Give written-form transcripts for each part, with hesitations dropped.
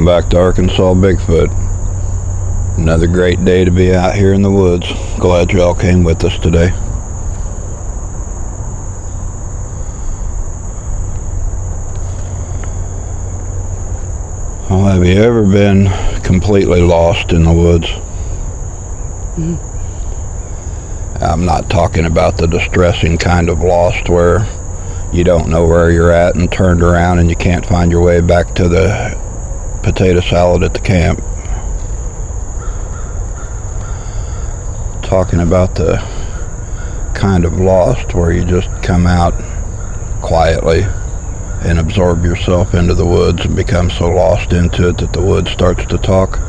Welcome back to Arkansas Bigfoot. Another great day to be out here in the woods. Glad y'all came with us today. Well, have you ever been completely lost in the woods? Mm-hmm. I'm not talking about the distressing kind of lost where you don't know where you're at and turned around and you can't find your way back to the potato salad at the camp. Talking about the kind of lost where you just come out quietly and absorb yourself into the woods and become so lost into it that the woods starts to talk.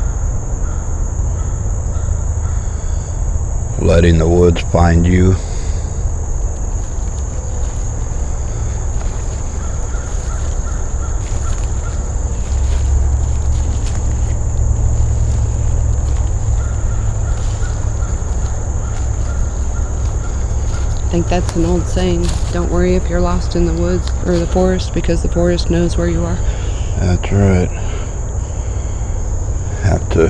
Letting the woods find you. I think that's an old saying. Don't worry if you're lost in the woods or the forest, because the forest knows where you are. That's right. Have to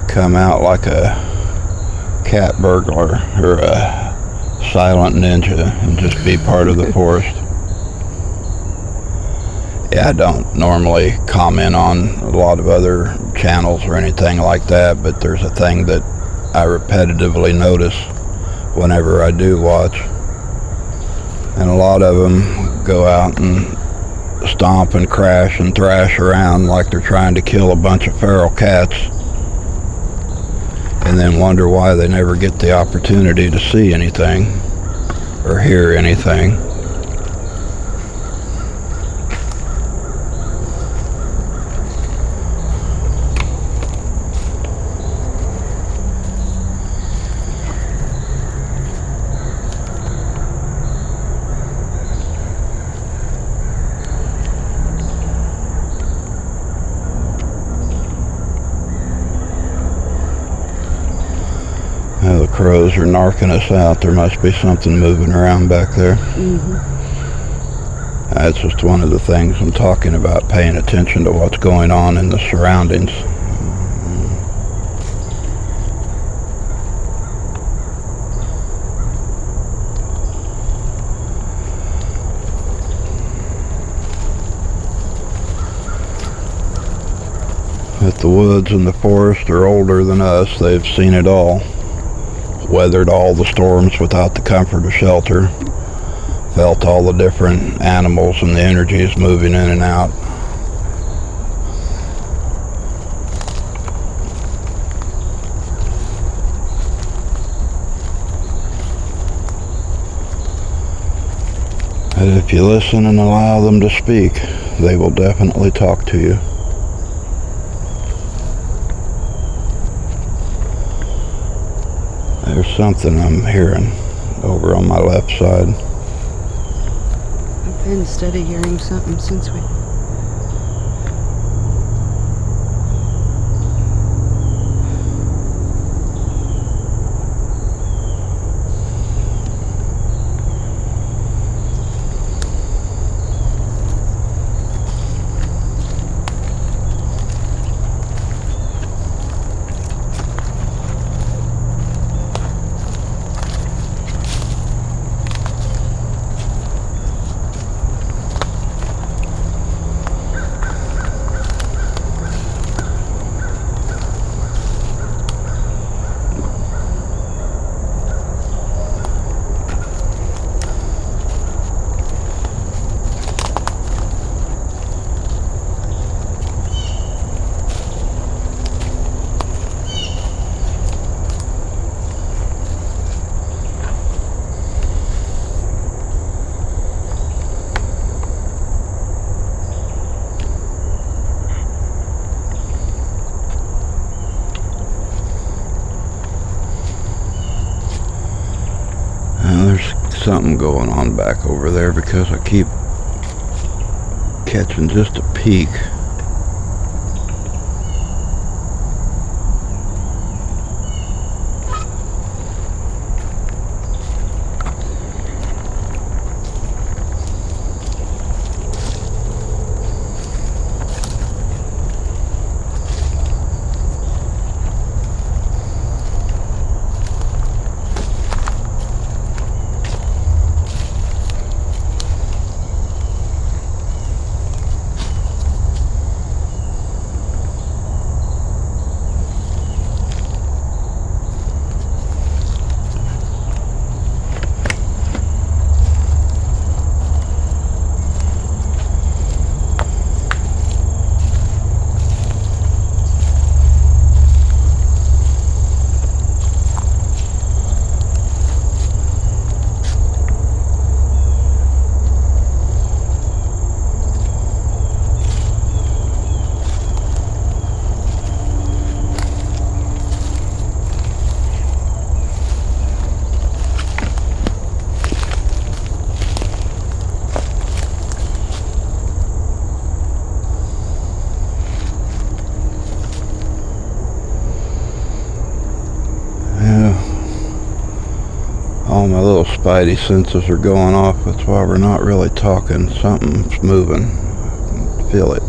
come out like a cat burglar or a silent ninja and just be part of the forest. Yeah, I don't normally comment on a lot of other channels or anything like that, but there's a thing that I repetitively notice whenever I do watch, and a lot of them go out and stomp and crash and thrash around like they're trying to kill a bunch of feral cats, and then wonder why they never get the opportunity to see anything or hear anything. Well, the crows are narking us out. There must be something moving around back there. Mm-hmm. That's just one of the things I'm talking about, paying attention to what's going on in the surroundings. If the woods and the forest are older than us, they've seen it all. Weathered all the storms without the comfort of shelter. Felt all the different animals and the energies moving in and out. And if you listen and allow them to speak, they will definitely talk to you. There's something I'm hearing over on my left side. I've been steady hearing something since we... There's something going on back over there because I keep catching just a peek. little spidey senses are going off. That's why we're not really talking. Something's moving. Feel it.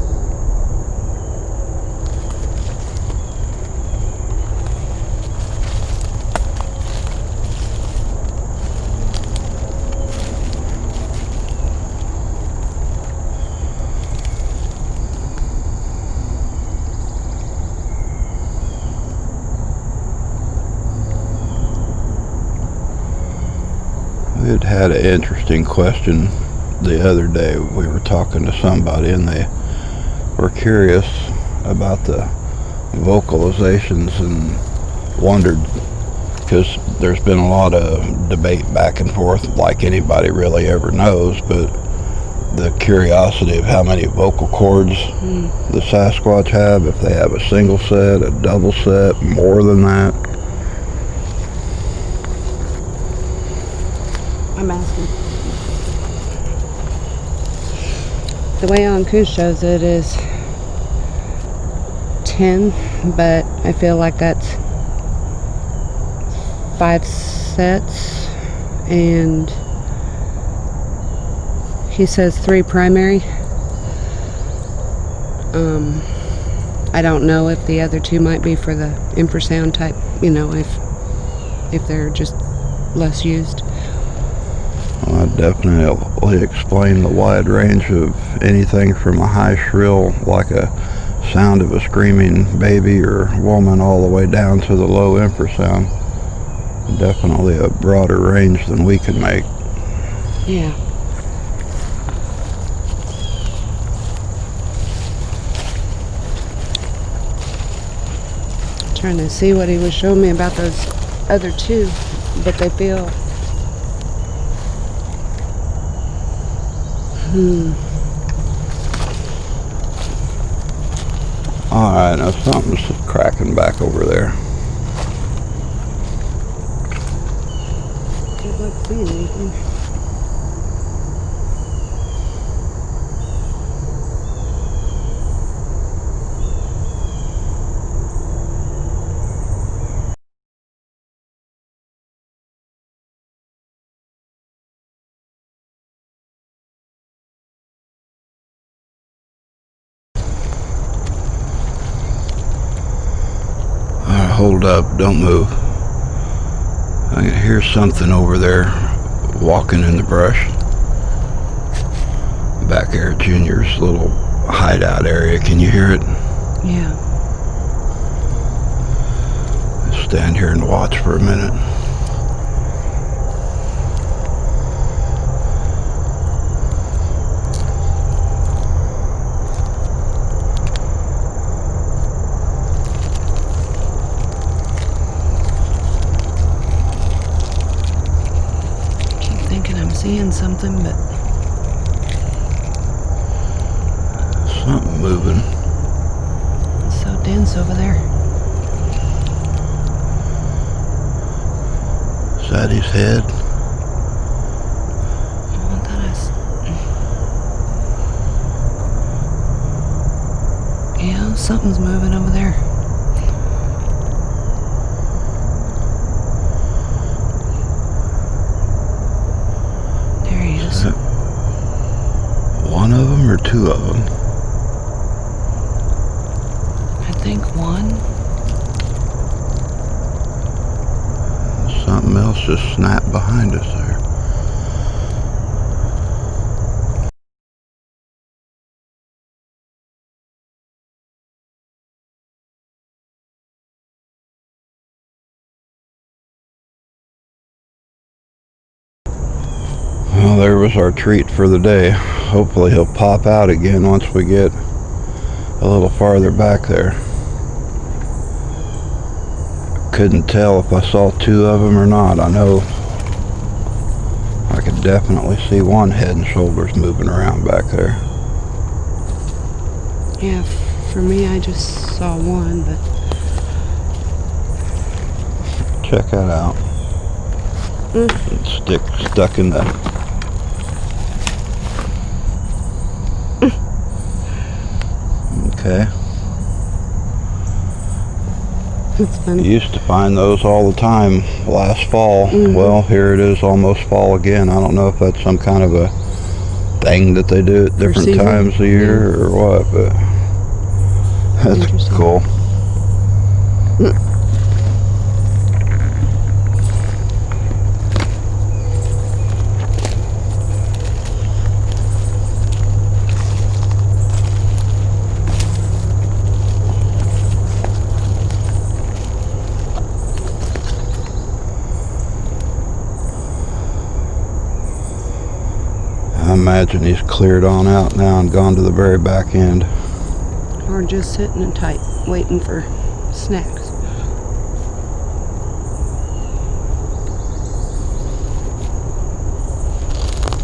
We had an interesting question the other day. We were talking to somebody and they were curious about the vocalizations and wondered, because there's been a lot of debate back and forth like anybody really ever knows, but the curiosity of how many vocal cords the Sasquatch have, if they have a single set, a double set, more than that. I'm asking. The way on CROWS shows it is 10, but I feel like that's 5 sets, and he says 3 primary. I don't know if the other 2 might be for the infrasound type, you know, if they're just less used. Well, that definitely explain the wide range of anything from a high shrill, like a sound of a screaming baby or woman, all the way down to the low infrasound. Definitely a broader range than we can make. Yeah. Trying to see what he was showing me about those other 2, but they feel Alright, now something's cracking back over there. Good luck seeing anything. Alright, hold up, don't move. I can hear something over there walking in the brush. Back there at Junior's little hideout area. Can you hear it? Yeah. Stand here and watch for a minute. Seeing something, but something moving. It's so dense over there. Is that his head? Oh, yeah, something's moving over there. One of them or 2 of them? I think 1. Something else just snapped behind us there. Well, there was our treat for the day. Hopefully he'll pop out again once we get a little farther back there. Couldn't tell if I saw 2 of them or not. I know I could definitely see one head and shoulders moving around back there. Yeah, for me I just saw 1, but check that out. It's stuck in the okay. That's funny. You used to find those all the time last fall. Well, here it is, almost fall again. I don't know if that's some kind of a thing that they do at different times of year or what, but that's cool. I imagine he's cleared on out now and gone to the very back end. Or just sitting and tight, waiting for snacks.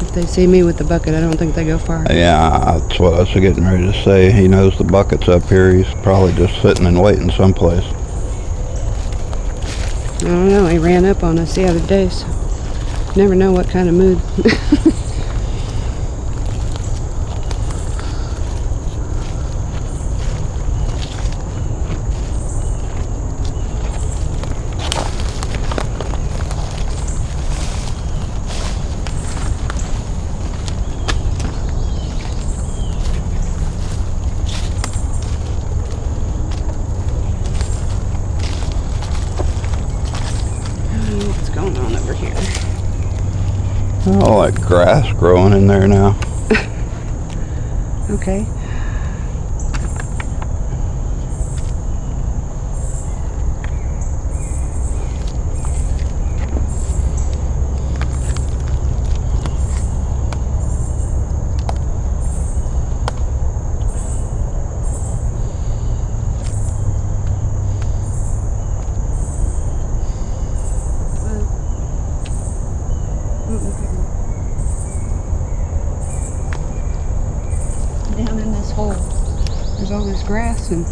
If they see me with the bucket, I don't think they go far. Yeah, that's what I was getting ready to say. He knows the bucket's up here. He's probably just sitting and waiting someplace. I don't know. He ran up on us the other day, so never know what kind of mood. What's going on over here? Oh, like grass growing in there now. Okay. Down in this hole, there's all this grass and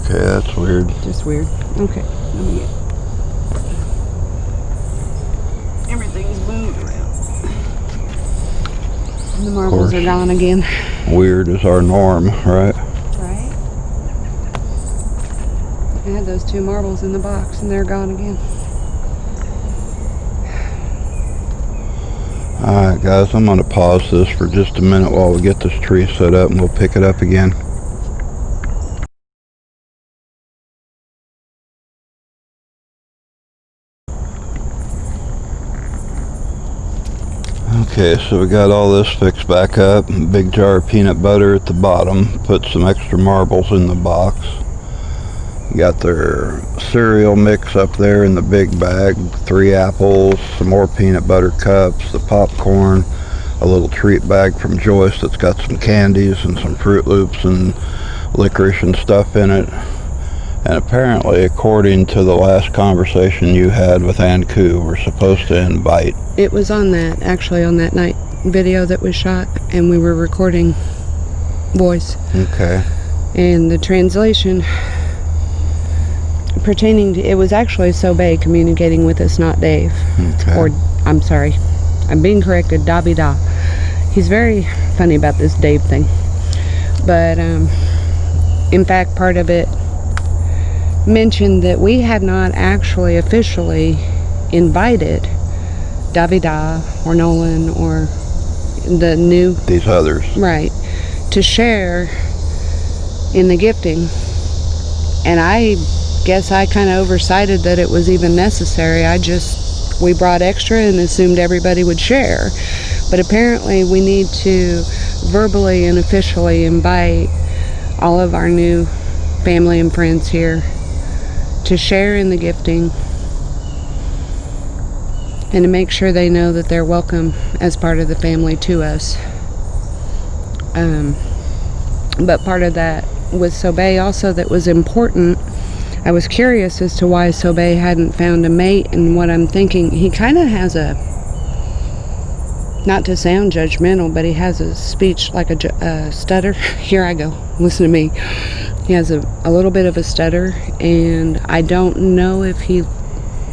Okay, that's weird. just weird. Okay, let me get. Everything's moved around. And the marbles are gone again. Weird is our norm, right? Right. I had those 2 marbles in the box and they're gone again. Alright guys, I'm going to pause this for just a minute while we get this tree set up and we'll pick it up again. Okay, so we got all this fixed back up. Big jar of peanut butter at the bottom. Put some extra marbles in the box. Got their cereal mix up there in the big bag. 3 apples, some more peanut butter cups, the popcorn, a little treat bag from Joyce that's got some candies and some Fruit Loops and licorice and stuff in it. And apparently, according to the last conversation you had with Anku, we're supposed to invite. It was on that, actually on that night video that was shot, and we were recording voice. Okay. And the translation pertaining to, it was actually Sobey communicating with us, not Dave. Okay. Or, I'm sorry, I'm being corrected, Davida. He's very funny about this Dave thing. But, in fact, part of it mentioned that we had not actually officially invited Davida or Nolan or the new... These others. Right. To share in the gifting. And I guess I kind of oversighted that it was even necessary. We brought extra and assumed everybody would share. But apparently we need to verbally and officially invite all of our new family and friends here to share in the gifting and to make sure they know that they're welcome as part of the family to us. But part of that with Sobey also that was important. I was curious as to why Sobey hadn't found a mate, and what I'm thinking, he kind of has a, not to sound judgmental, but he has a speech like a stutter. Here I go, listen to me. He has a little bit of a stutter, and I don't know if he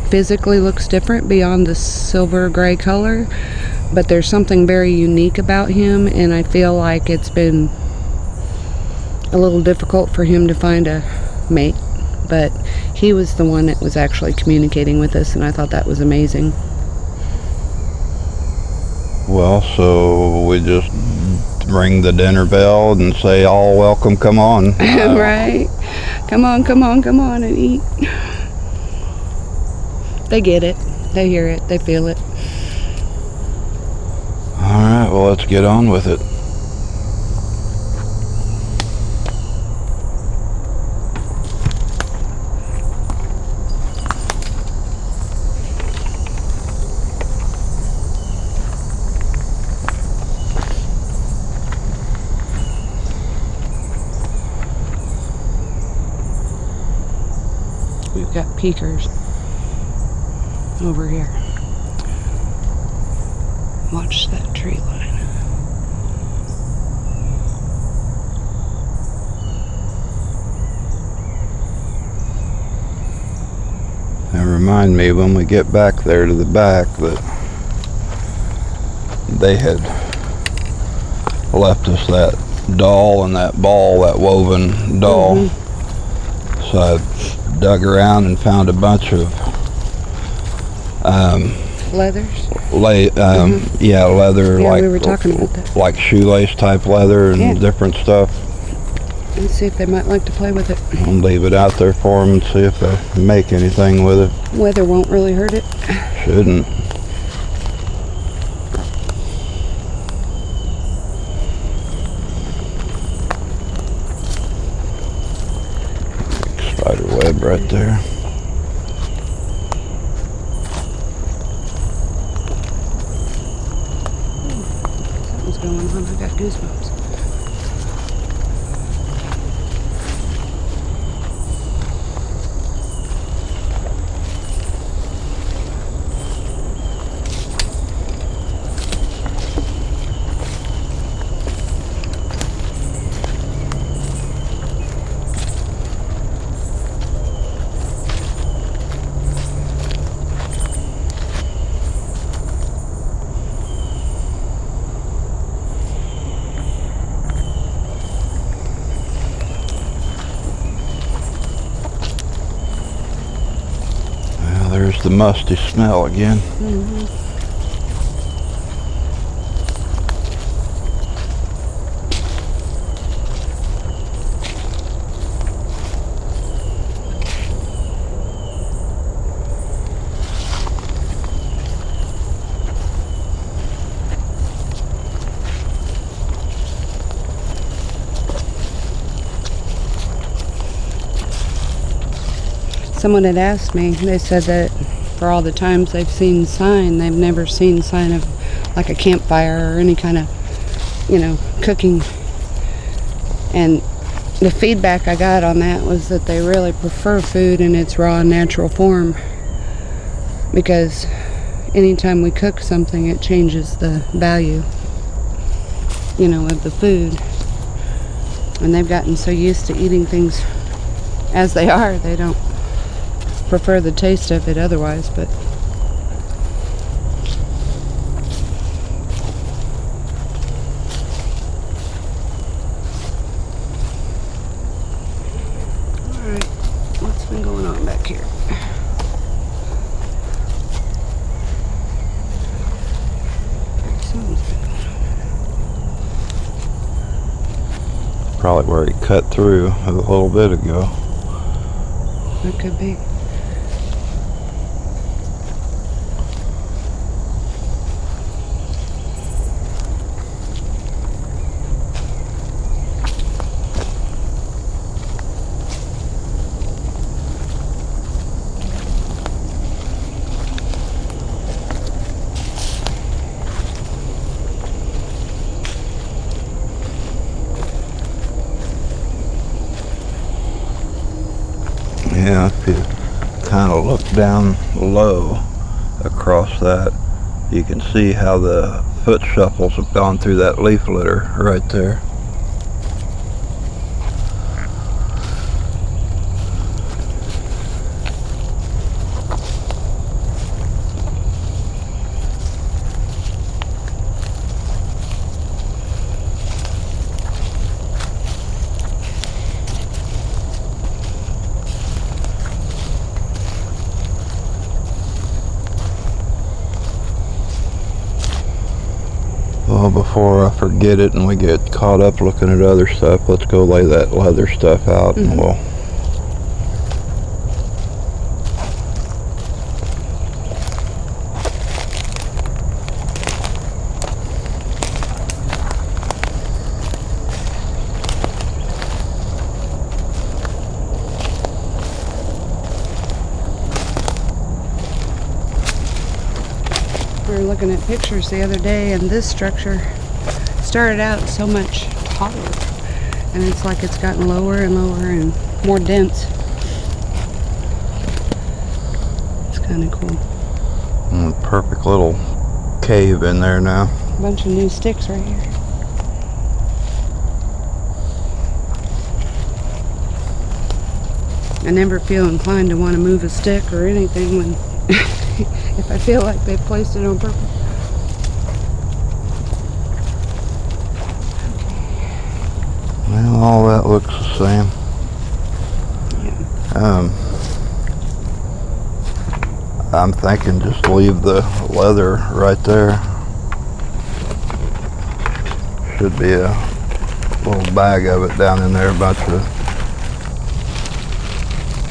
physically looks different beyond the silver gray color, but there's something very unique about him, and I feel like it's been a little difficult for him to find a mate, but he was the one that was actually communicating with us, and I thought that was amazing. Well, so we just ring the dinner bell and say, all welcome, come on. Right? Come on, come on, come on and eat. They get it. They hear it. They feel it. All right, well, let's get on with it. We've got peakers over here. Watch that tree line. And remind me when we get back there to the back that they had left us that doll and that ball, that woven doll. Mm-hmm. So I dug around and found a bunch of Leathers? yeah, leather, Yeah, like we were talking about that. like shoelace type leather and different stuff. Let's see if they might like to play with it. I'll leave it out there for them and see if they make anything with it. Weather won't really hurt it. Shouldn't. Spider web right there. Something's going on. I got goosebumps. There's the musty smell again. Mm-hmm. Someone had asked me, they said that for all the times they've seen sign, they've never seen sign of like a campfire or any kind of, cooking. And the feedback I got on that was that they really prefer food in its raw, natural form, because anytime we cook something, it changes the value, of the food. And they've gotten so used to eating things as they are, they don't prefer the taste of it otherwise, but alright, what's been going on back here? Something's been going on. Probably where he cut through a little bit ago. That could be. Yeah, if you kind of look down low across that, you can see how the foot shuffles have gone through that leaf litter right there. before I forget it and we get caught up looking at other stuff, let's go lay that leather stuff out and we'll... We were looking at pictures the other day, and this structure started out so much taller, and it's like it's gotten lower and lower and more dense. It's kind of cool. Perfect little cave in there now. A bunch of new sticks right here. I never feel inclined to want to move a stick or anything when if I feel like they've placed it on purpose. Well, all that looks the same. Yeah. I'm thinking just leave the leather right there. Should be a little bag of it down in there, a bunch of...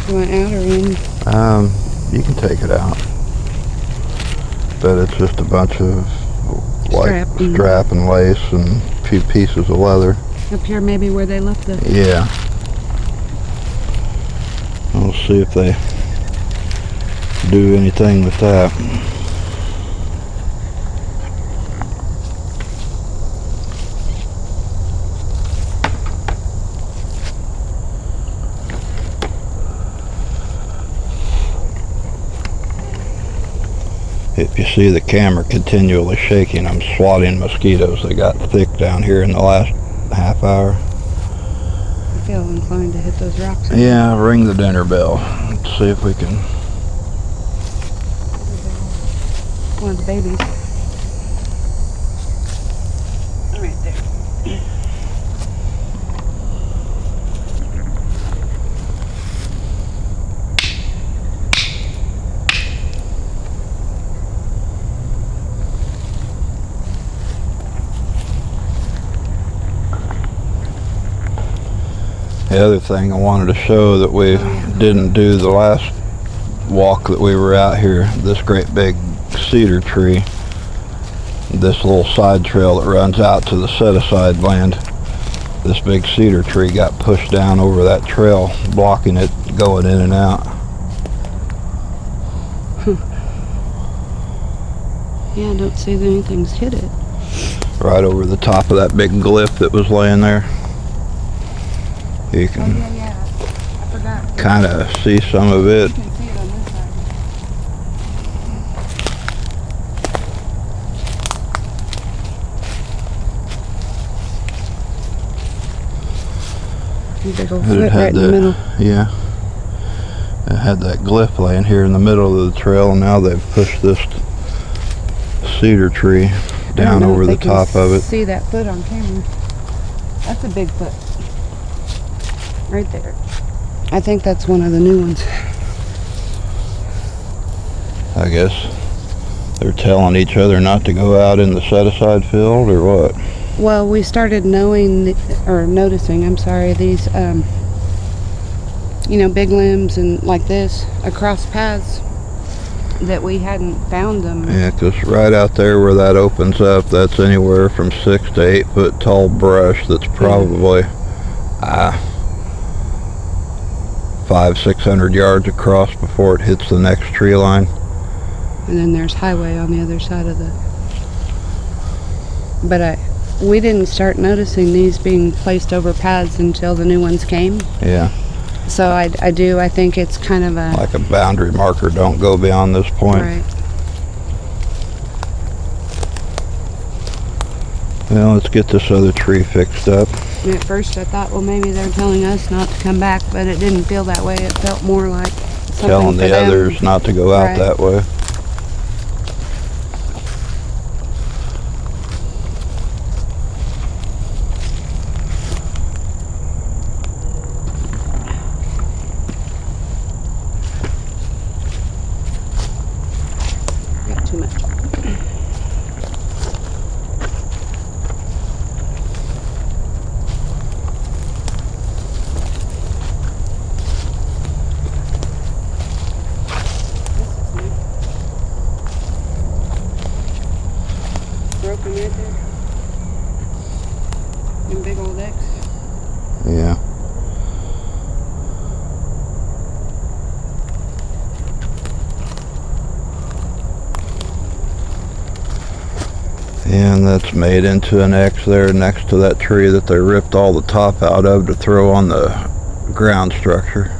You want out or in? You can take it out. But it's just a bunch of like strap and lace and a few pieces of leather. Up here maybe where they left the... Yeah. We'll see if they do anything with that. If you see the camera continually shaking, I'm swatting mosquitoes. They got thick down here in the last half hour. I feel inclined to hit those rocks. Yeah, ring the dinner bell. Let's see if we can... One of the babies. Right there. The other thing I wanted to show that we didn't do the last walk that we were out here, this great big cedar tree, this little side trail that runs out to the set-aside land, this big cedar tree got pushed down over that trail, blocking it going in and out. Yeah, I don't see that anything's hit it. Right over the top of that big glyph that was laying there. You can I forgot. kind of see some of it. You can see it on this side. Big old foot right in the middle. Yeah. It had that glyph laying here in the middle of the trail, and now they've pushed this cedar tree down over the top of it. See that foot on camera? That's a big foot. Right there. I think that's one of the new ones. I guess they're telling each other not to go out in the set-aside field, or what? Well, we started noticing, these, big limbs and like this across paths that we hadn't found them. Yeah, because right out there where that opens up, that's anywhere from 6 to 8 foot tall brush that's probably 500-600 yards across before it hits the next tree line. And then there's highway on the other side of the... But we didn't start noticing these being placed over paths until the new ones came. Yeah. So I think it's kind of a... Like a boundary marker, don't go beyond this point. Right. Well, let's get this other tree fixed up. At first I thought, well, maybe they're telling us not to come back, but it didn't feel that way. It felt more like something Telling for the them. others not to go out Right. that way. Got too much. And that's made into an X there next to that tree that they ripped all the top out of to throw on the ground structure.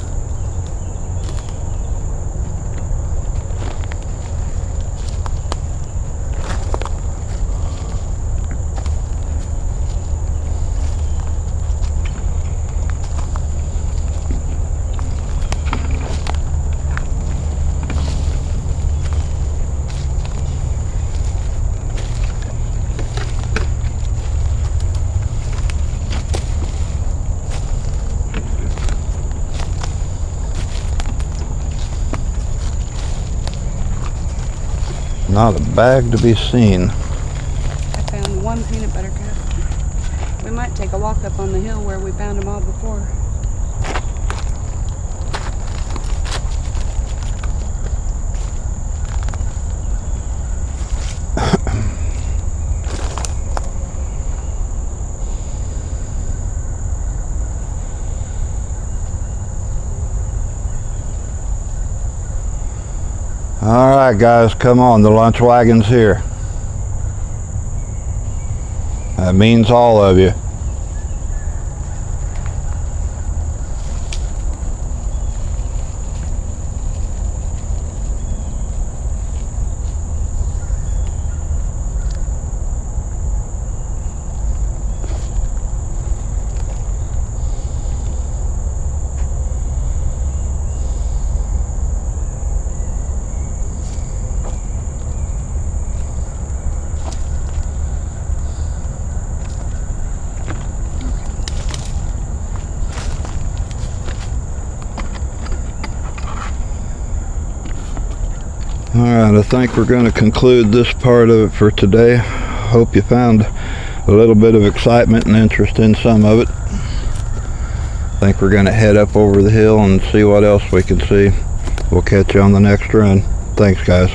Not a bag to be seen. I found one peanut butter cup. We might take a walk up on the hill where we found them all before. Alright guys, come on, the lunch wagon's here. That means all of you. Alright, I think we're going to conclude this part of it for today. Hope you found a little bit of excitement and interest in some of it. I think we're going to head up over the hill and see what else we can see. We'll catch you on the next run. Thanks guys.